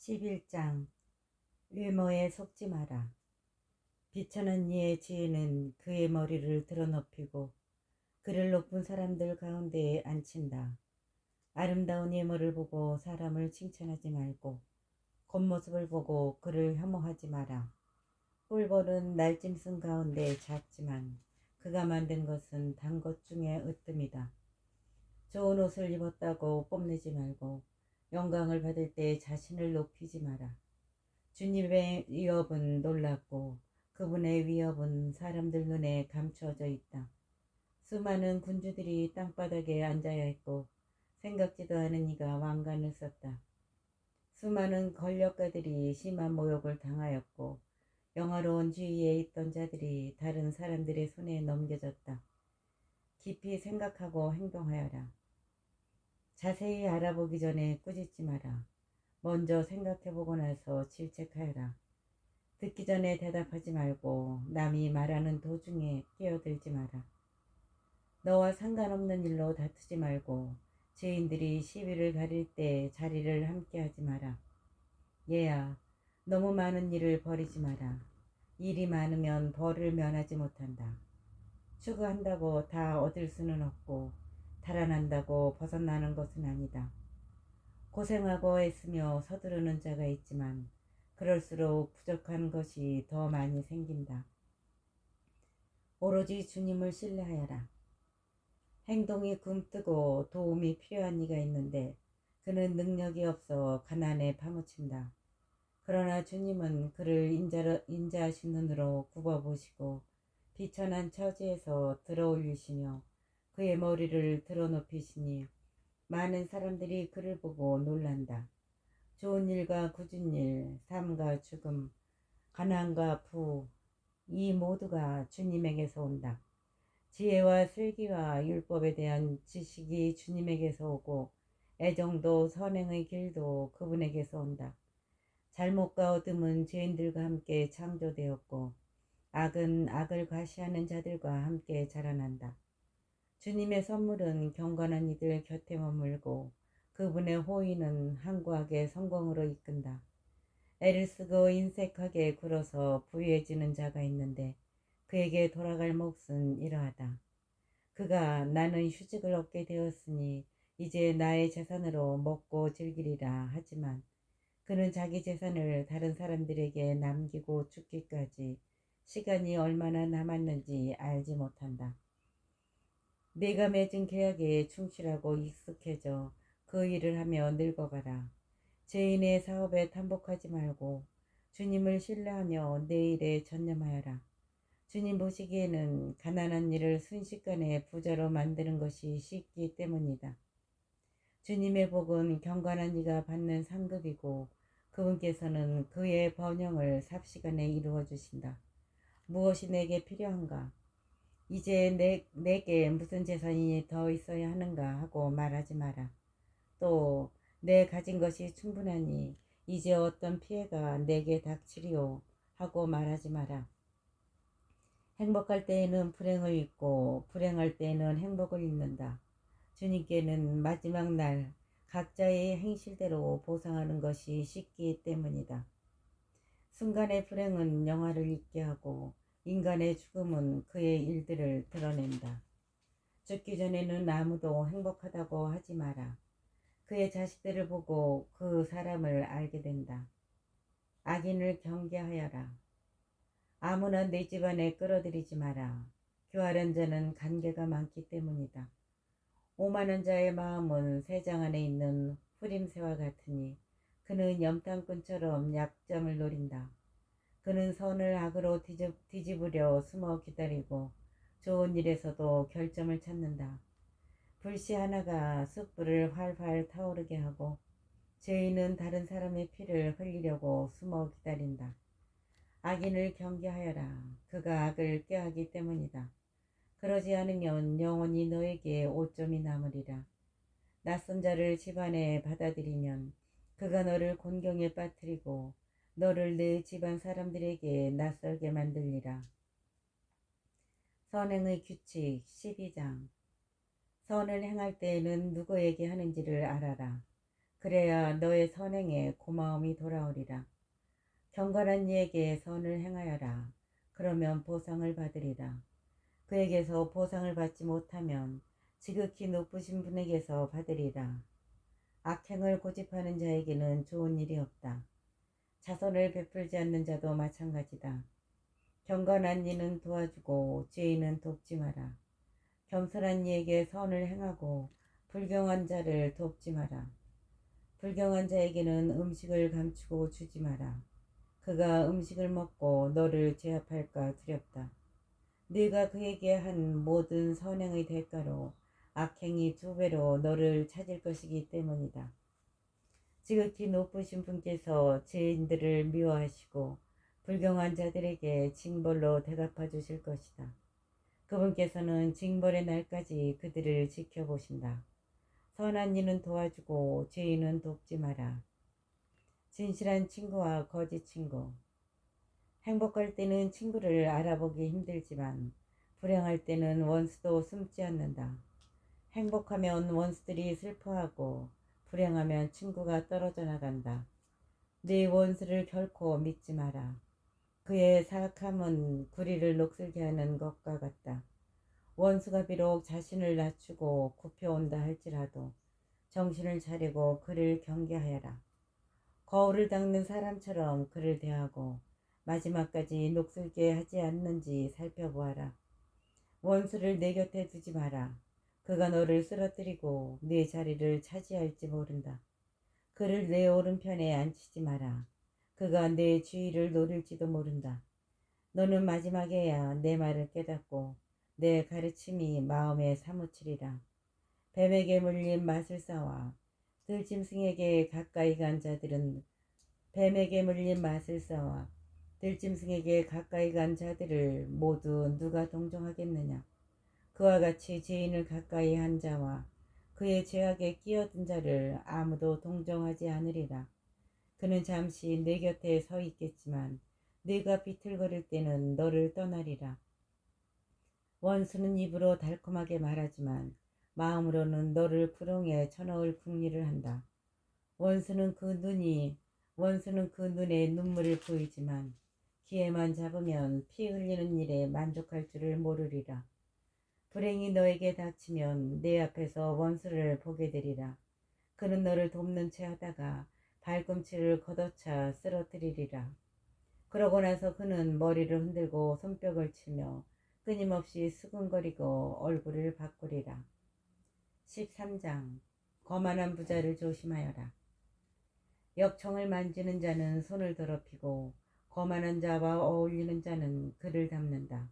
11장 외모에 속지 마라. 비천한 이의 지혜는 그의 머리를 드러높이고 그를 높은 사람들 가운데에 앉힌다. 아름다운 외모를 보고 사람을 칭찬하지 말고 겉모습을 보고 그를 혐오하지 마라. 꿀벌은 날짐승 가운데 작지만 그가 만든 것은 단 것 중에 으뜸이다. 좋은 옷을 입었다고 뽐내지 말고 영광을 받을 때 자신을 높이지 마라. 주님의 위협은 놀랍고 그분의 위협은 사람들 눈에 감추어져 있다. 수많은 군주들이 땅바닥에 앉아야 했고 생각지도 않은 이가 왕관을 썼다. 수많은 권력가들이 심한 모욕을 당하였고 영화로운 지위에 있던 자들이 다른 사람들의 손에 넘겨졌다. 깊이 생각하고 행동하여라. 자세히 알아보기 전에 꾸짖지 마라. 먼저 생각해보고 나서 질책하여라. 듣기 전에 대답하지 말고 남이 말하는 도중에 끼어들지 마라. 너와 상관없는 일로 다투지 말고 죄인들이 시비를 가릴 때 자리를 함께하지 마라. 얘야, 너무 많은 일을 벌이지 마라. 일이 많으면 벌을 면하지 못한다. 추구한다고 다 얻을 수는 없고 달아난다고 벗어나는 것은 아니다. 고생하고 애쓰며 서두르는 자가 있지만 그럴수록 부족한 것이 더 많이 생긴다. 오로지 주님을 신뢰하여라. 행동이 굼뜨고 도움이 필요한 이가 있는데 그는 능력이 없어 가난에 파묻힌다. 그러나 주님은 그를 인자하신 눈으로 굽어보시고 비천한 처지에서 들어올리시며 그의 머리를 드러높이시니 많은 사람들이 그를 보고 놀란다. 좋은 일과 굳은 일, 삶과 죽음, 가난과 부, 이 모두가 주님에게서 온다. 지혜와 슬기와 율법에 대한 지식이 주님에게서 오고 애정도 선행의 길도 그분에게서 온다. 잘못과 어둠은 죄인들과 함께 창조되었고 악은 악을 과시하는 자들과 함께 자라난다. 주님의 선물은 경건한 이들 곁에 머물고 그분의 호의는 항구하게 성공으로 이끈다. 애를 쓰고 인색하게 굴어서 부유해지는 자가 있는데 그에게 돌아갈 몫은 이러하다. 그가 나는 휴직을 얻게 되었으니 이제 나의 재산으로 먹고 즐기리라 하지만 그는 자기 재산을 다른 사람들에게 남기고 죽기까지 시간이 얼마나 남았는지 알지 못한다. 네가 맺은 계약에 충실하고 익숙해져 그 일을 하며 늙어가라. 죄인의 사업에 탐복하지 말고 주님을 신뢰하며 내 일에 전념하여라. 주님 보시기에는 가난한 일을 순식간에 부자로 만드는 것이 쉽기 때문이다. 주님의 복은 경건한 이가 받는 상급이고 그분께서는 그의 번영을 삽시간에 이루어 주신다. 무엇이 내게 필요한가? 이제 내게 무슨 재산이 더 있어야 하는가 하고 말하지 마라. 또 내 가진 것이 충분하니 이제 어떤 피해가 내게 닥치리요 하고 말하지 마라. 행복할 때에는 불행을 잊고 불행할 때에는 행복을 잊는다. 주님께는 마지막 날 각자의 행실대로 보상하는 것이 쉽기 때문이다. 순간의 불행은 영화를 잊게 하고 인간의 죽음은 그의 일들을 드러낸다. 죽기 전에는 아무도 행복하다고 하지 마라. 그의 자식들을 보고 그 사람을 알게 된다. 악인을 경계하여라. 아무나 내 집안에 끌어들이지 마라. 교활한 자는 간계가 많기 때문이다. 오만한 자의 마음은 새장 안에 있는 후림새와 같으니 그는 염탐꾼처럼 약점을 노린다. 그는 선을 악으로 뒤집으려 숨어 기다리고 좋은 일에서도 결점을 찾는다. 불씨 하나가 숯불을 활활 타오르게 하고 죄인은 다른 사람의 피를 흘리려고 숨어 기다린다. 악인을 경계하여라. 그가 악을 꾀하기 때문이다. 그러지 않으면 영원히 너에게 오점이 남으리라. 낯선 자를 집안에 받아들이면 그가 너를 곤경에 빠뜨리고 너를 내 집안 사람들에게 낯설게 만들리라. 선행의 규칙 12장. 선을 행할 때에는 누구에게 하는지를 알아라. 그래야 너의 선행에 고마움이 돌아오리라. 경건한 이에게 선을 행하여라. 그러면 보상을 받으리라. 그에게서 보상을 받지 못하면 지극히 높으신 분에게서 받으리라. 악행을 고집하는 자에게는 좋은 일이 없다. 자선을 베풀지 않는 자도 마찬가지다. 경건한 이는 도와주고 죄인은 돕지 마라. 겸손한 이에게 선을 행하고 불경한 자를 돕지 마라. 불경한 자에게는 음식을 감추고 주지 마라. 그가 음식을 먹고 너를 제압할까 두렵다. 네가 그에게 한 모든 선행의 대가로 악행이 2배로 너를 찾을 것이기 때문이다. 지극히 높으신 분께서 죄인들을 미워하시고 불경한 자들에게 징벌로 대갚아 주실 것이다. 그분께서는 징벌의 날까지 그들을 지켜보신다. 선한 이는 도와주고 죄인은 돕지 마라. 진실한 친구와 거짓 친구. 행복할 때는 친구를 알아보기 힘들지만 불행할 때는 원수도 숨지 않는다. 행복하면 원수들이 슬퍼하고 불행하면 친구가 떨어져 나간다. 네 원수를 결코 믿지 마라. 그의 사악함은 구리를 녹슬게 하는 것과 같다. 원수가 비록 자신을 낮추고 굽혀온다 할지라도 정신을 차리고 그를 경계하여라. 거울을 닦는 사람처럼 그를 대하고 마지막까지 녹슬게 하지 않는지 살펴보아라. 원수를 내 곁에 두지 마라. 그가 너를 쓰러뜨리고 네 자리를 차지할지 모른다. 그를 내 오른편에 앉히지 마라. 그가 내 주의를 노릴지도 모른다. 너는 마지막에야 내 말을 깨닫고 내 가르침이 마음에 사무치리라. 뱀에게 물린 마술사와 들짐승에게 가까이 간 자들은 뱀에게 물린 마술사와 들짐승에게 가까이 간 자들을 모두 누가 동정하겠느냐. 그와 같이 죄인을 가까이 한 자와 그의 죄악에 끼어든 자를 아무도 동정하지 않으리라. 그는 잠시 내 곁에 서 있겠지만 네가 비틀거릴 때는 너를 떠나리라. 원수는 입으로 달콤하게 말하지만 마음으로는 너를 구렁에 쳐넣을 궁리를 한다. 원수는 그 눈에 눈물을 보이지만 기회만 잡으면 피 흘리는 일에 만족할 줄을 모르리라. 불행이 너에게 닥치면 내 앞에서 원수를 보게 되리라. 그는 너를 돕는 채 하다가 발꿈치를 걷어차 쓰러뜨리리라. 그러고 나서 그는 머리를 흔들고 손뼉을 치며 끊임없이 수근거리고 얼굴을 바꾸리라. 13장. 거만한 부자를 조심하여라. 역청을 만지는 자는 손을 더럽히고 거만한 자와 어울리는 자는 그를 담는다.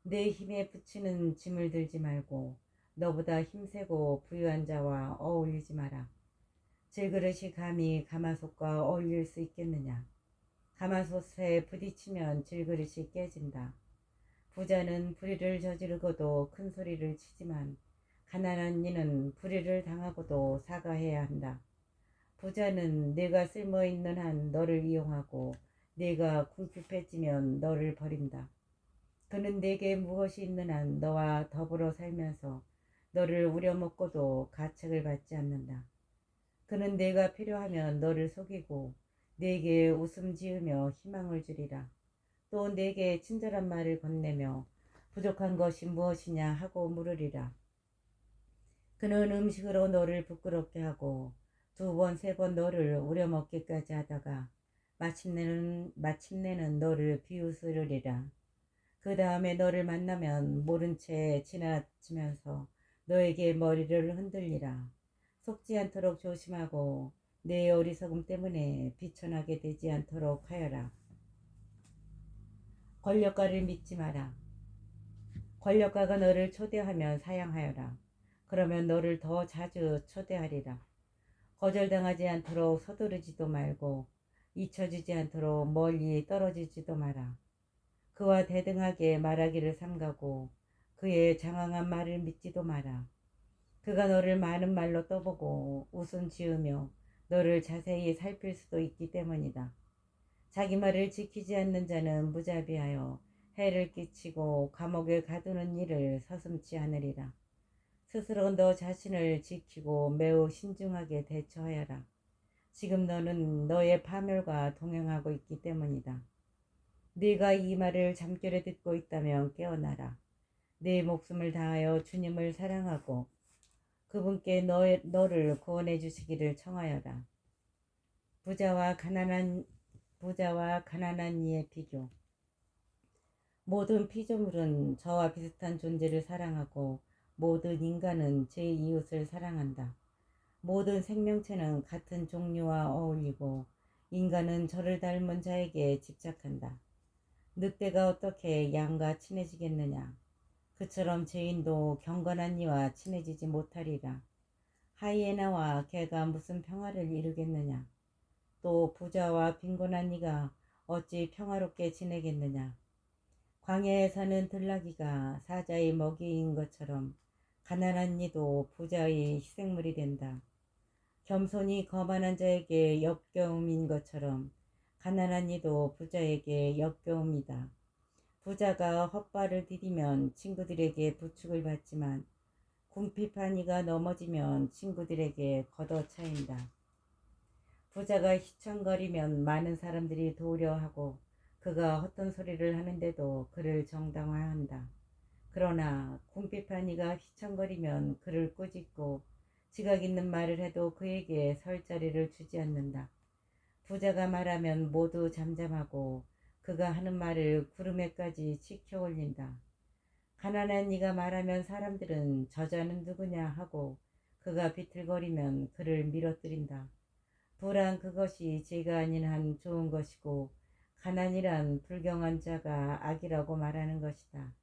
내 힘에 부치는 짐을 들지 말고 너보다 힘세고 부유한 자와 어울리지 마라. 질그릇이 감히 가마솥과 어울릴 수 있겠느냐. 가마솥에 부딪히면 질그릇이 깨진다. 부자는 불의를 저지르고도 큰 소리를 치지만 가난한 이는 불의를 당하고도 사과해야 한다. 부자는 네가 쓸모있는 한 너를 이용하고 네가 궁핍해지면 너를 버린다. 그는 네게 무엇이 있는 한 너와 더불어 살면서 너를 우려먹고도 가책을 받지 않는다. 그는 네가 필요하면 너를 속이고 네게 웃음 지으며 희망을 주리라. 또 네게 친절한 말을 건네며 부족한 것이 무엇이냐 하고 물으리라. 그는 음식으로 너를 부끄럽게 하고 2번, 3번 너를 우려먹기까지 하다가 마침내는 너를 비웃으리라. 그 다음에 너를 만나면 모른 채 지나치면서 너에게 머리를 흔들리라. 속지 않도록 조심하고 내 어리석음 때문에 비천하게 되지 않도록 하여라. 권력가를 믿지 마라. 권력가가 너를 초대하면 사양하여라. 그러면 너를 더 자주 초대하리라. 거절당하지 않도록 서두르지도 말고 잊혀지지 않도록 멀리 떨어지지도 마라. 그와 대등하게 말하기를 삼가고 그의 장황한 말을 믿지도 마라. 그가 너를 많은 말로 떠보고 웃음 지으며 너를 자세히 살필 수도 있기 때문이다. 자기 말을 지키지 않는 자는 무자비하여 해를 끼치고 감옥에 가두는 일을 서슴지 않으리라. 스스로 너 자신을 지키고 매우 신중하게 대처하여라. 지금 너는 너의 파멸과 동행하고 있기 때문이다. 네가 이 말을 잠결에 듣고 있다면 깨어나라. 네 목숨을 다하여 주님을 사랑하고 그분께 너를 구원해 주시기를 청하여라. 부자와 가난한 이의 비교. 모든 피조물은 저와 비슷한 존재를 사랑하고 모든 인간은 제 이웃을 사랑한다. 모든 생명체는 같은 종류와 어울리고 인간은 저를 닮은 자에게 집착한다. 늑대가 어떻게 양과 친해지겠느냐? 그처럼 죄인도 경건한 이와 친해지지 못하리라. 하이에나와 개가 무슨 평화를 이루겠느냐? 또 부자와 빈곤한 이가 어찌 평화롭게 지내겠느냐? 광야에 사는 들나귀가 사자의 먹이인 것처럼 가난한 이도 부자의 희생물이 된다. 겸손이 거만한 자에게 역겨움인 것처럼 가난한 이도 부자에게 역겨움이다. 부자가 헛발을 디디면 친구들에게 부축을 받지만 궁핍한 이가 넘어지면 친구들에게 걷어차인다. 부자가 휘청거리면 많은 사람들이 도우려하고 그가 헛된 소리를 하는데도 그를 정당화한다. 그러나 궁핍한 이가 휘청거리면 그를 꾸짖고 지각 있는 말을 해도 그에게 설 자리를 주지 않는다. 부자가 말하면 모두 잠잠하고 그가 하는 말을 구름에까지 치켜 올린다. 가난한 이가 말하면 사람들은 저자는 누구냐 하고 그가 비틀거리면 그를 밀어뜨린다. 부란 그것이 죄가 아닌 한 좋은 것이고 가난이란 불경한 자가 악이라고 말하는 것이다.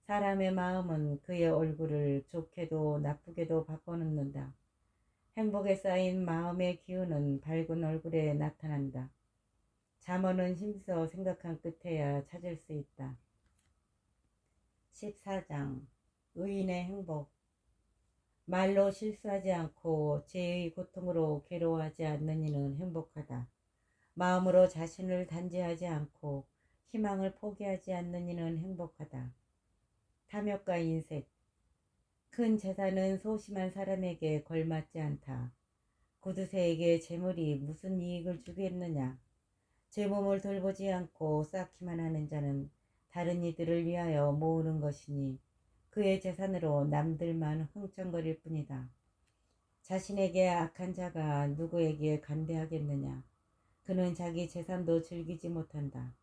사람의 마음은 그의 얼굴을 좋게도 나쁘게도 바꿔놓는다. 행복에 쌓인 마음의 기운은 밝은 얼굴에 나타난다. 잠언은 힘써 생각한 끝에야 찾을 수 있다. 14장 의인의 행복. 말로 실수하지 않고 죄의 고통으로 괴로워하지 않는 이는 행복하다. 마음으로 자신을 단죄하지 않고 희망을 포기하지 않는 이는 행복하다. 탐욕과 인색. 큰 재산은 소심한 사람에게 걸맞지 않다. 구두쇠에게 재물이 무슨 이익을 주겠느냐. 제 몸을 돌보지 않고 쌓기만 하는 자는 다른 이들을 위하여 모으는 것이니 그의 재산으로 남들만 흥청거릴 뿐이다. 자신에게 악한 자가 누구에게 간대하겠느냐. 그는 자기 재산도 즐기지 못한다.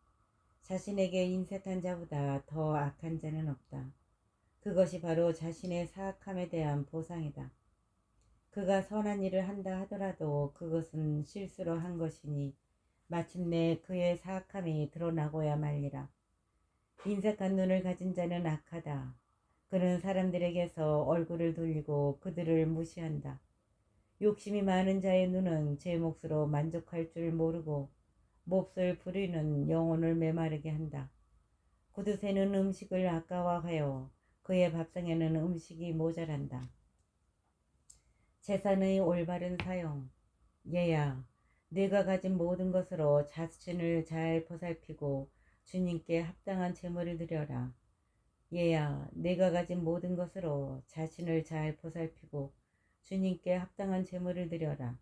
자신에게 인색한 자보다 더 악한 자는 없다. 그것이 바로 자신의 사악함에 대한 보상이다. 그가 선한 일을 한다 하더라도 그것은 실수로 한 것이니 마침내 그의 사악함이 드러나고야 말리라. 인색한 눈을 가진 자는 악하다. 그는 사람들에게서 얼굴을 돌리고 그들을 무시한다. 욕심이 많은 자의 눈은 제 몫으로 만족할 줄 모르고 몹쓸 불의는 영혼을 메마르게 한다. 구두쇠는 음식을 아까워하여 그의 밥상에는 음식이 모자란다. 재산의 올바른 사용. 얘야, 네가 가진 모든 것으로 자신을 잘 보살피고 주님께 합당한 재물을 드려라. 얘야, 네가 가진 모든 것으로 자신을 잘 보살피고 주님께 합당한 재물을 드려라.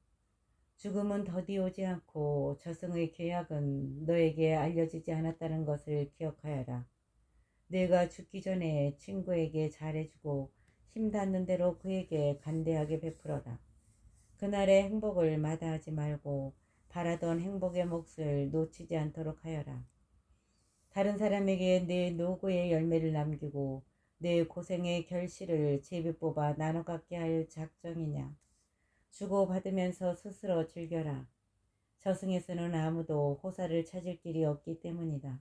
죽음은 더디 오지 않고 저승의 계약은 너에게 알려지지 않았다는 것을 기억하여라. 네가 죽기 전에 친구에게 잘해주고 힘 닿는 대로 그에게 간대하게 베풀어라. 그날의 행복을 마다하지 말고 바라던 행복의 몫을 놓치지 않도록 하여라. 다른 사람에게 내 노고의 열매를 남기고 내 고생의 결실을 제비 뽑아 나눠 갖게 할 작정이냐. 주고받으면서 스스로 즐겨라. 저승에서는 아무도 호사를 찾을 길이 없기 때문이다.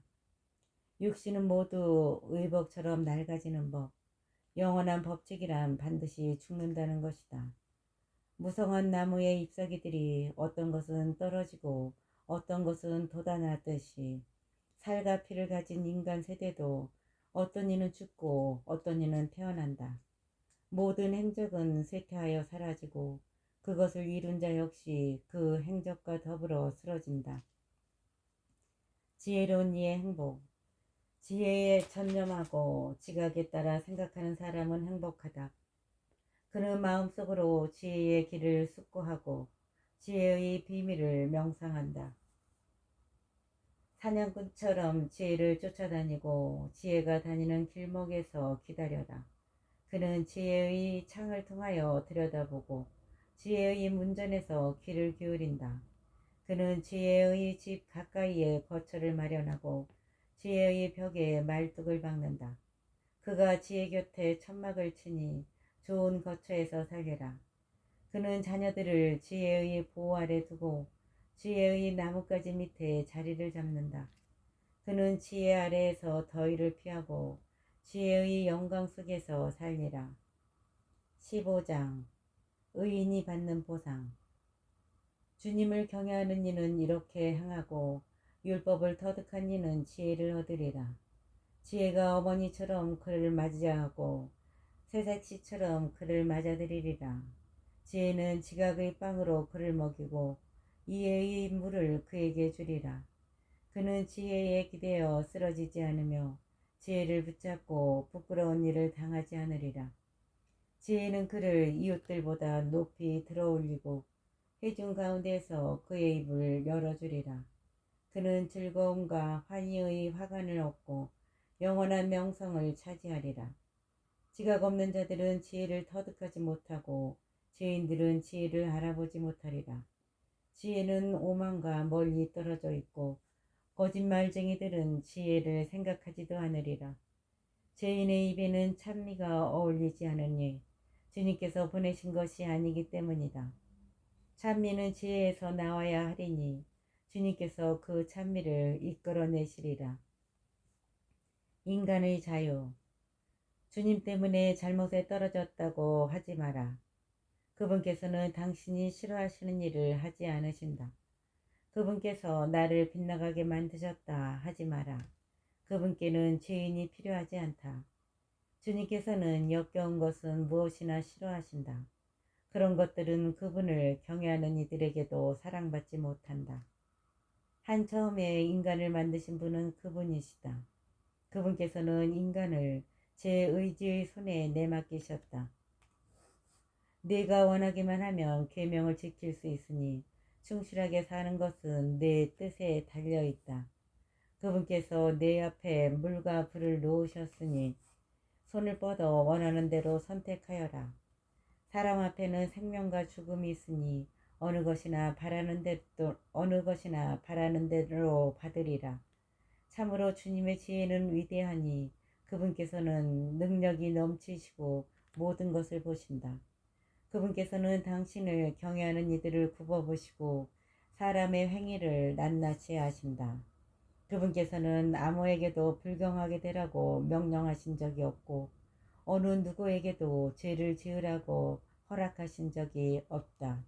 육신은 모두 의복처럼 낡아지는 법. 영원한 법칙이란 반드시 죽는다는 것이다. 무성한 나무의 잎사귀들이 어떤 것은 떨어지고 어떤 것은 돋아나듯이 살과 피를 가진 인간 세대도 어떤 이는 죽고 어떤 이는 태어난다. 모든 행적은 쇠퇴하여 사라지고 그것을 이룬 자 역시 그 행적과 더불어 쓰러진다. 지혜로운 이의 행복. 지혜에 전념하고 지각에 따라 생각하는 사람은 행복하다. 그는 마음속으로 지혜의 길을 숙고하고 지혜의 비밀을 명상한다. 사냥꾼처럼 지혜를 쫓아다니고 지혜가 다니는 길목에서 기다려라. 그는 지혜의 창을 통하여 들여다보고 지혜의 문전에서 귀를 기울인다. 그는 지혜의 집 가까이에 거처를 마련하고 지혜의 벽에 말뚝을 박는다. 그가 지혜 곁에 천막을 치니 좋은 거처에서 살려라. 그는 자녀들을 지혜의 보호 아래 두고 지혜의 나뭇가지 밑에 자리를 잡는다. 그는 지혜 아래에서 더위를 피하고 지혜의 영광 속에서 살리라. 15장 의인이 받는 보상. 주님을 경외하는 이는 이렇게 행하고 율법을 터득한 이는 지혜를 얻으리라. 지혜가 어머니처럼 그를 맞이하고 새삭시처럼 그를 맞아들이리라. 지혜는 지각의 빵으로 그를 먹이고 이해의 물을 그에게 주리라. 그는 지혜에 기대어 쓰러지지 않으며 지혜를 붙잡고 부끄러운 일을 당하지 않으리라. 지혜는 그를 이웃들보다 높이 들어올리고 회중 가운데서 그의 입을 열어주리라. 그는 즐거움과 환희의 화관을 얻고 영원한 명성을 차지하리라. 지각 없는 자들은 지혜를 터득하지 못하고 죄인들은 지혜를 알아보지 못하리라. 지혜는 오만과 멀리 떨어져 있고 거짓말쟁이들은 지혜를 생각하지도 않으리라. 죄인의 입에는 찬미가 어울리지 않으니 주님께서 보내신 것이 아니기 때문이다. 찬미는 지혜에서 나와야 하리니 주님께서 그 찬미를 이끌어내시리라. 인간의 자유. 주님 때문에 잘못에 떨어졌다고 하지 마라. 그분께서는 당신이 싫어하시는 일을 하지 않으신다. 그분께서 나를 빗나가게 만드셨다 하지 마라. 그분께는 죄인이 필요하지 않다. 주님께서는 역겨운 것은 무엇이나 싫어하신다. 그런 것들은 그분을 경외하는 이들에게도 사랑받지 못한다. 한 처음에 인간을 만드신 분은 그분이시다. 그분께서는 인간을 제 의지의 손에 내맡기셨다. 네가 원하기만 하면 계명을 지킬 수 있으니 충실하게 사는 것은 내 뜻에 달려있다. 그분께서 내 앞에 물과 불을 놓으셨으니 손을 뻗어 원하는 대로 선택하여라. 사람 앞에는 생명과 죽음이 있으니 어느 것이나 바라는 대로 받으리라. 참으로 주님의 지혜는 위대하니 그분께서는 능력이 넘치시고 모든 것을 보신다. 그분께서는 당신을 경외하는 이들을 굽어보시고 사람의 행위를 낱낱이 하신다. 그분께서는 아무에게도 불경하게 되라고 명령하신 적이 없고 어느 누구에게도 죄를 지으라고 허락하신 적이 없다.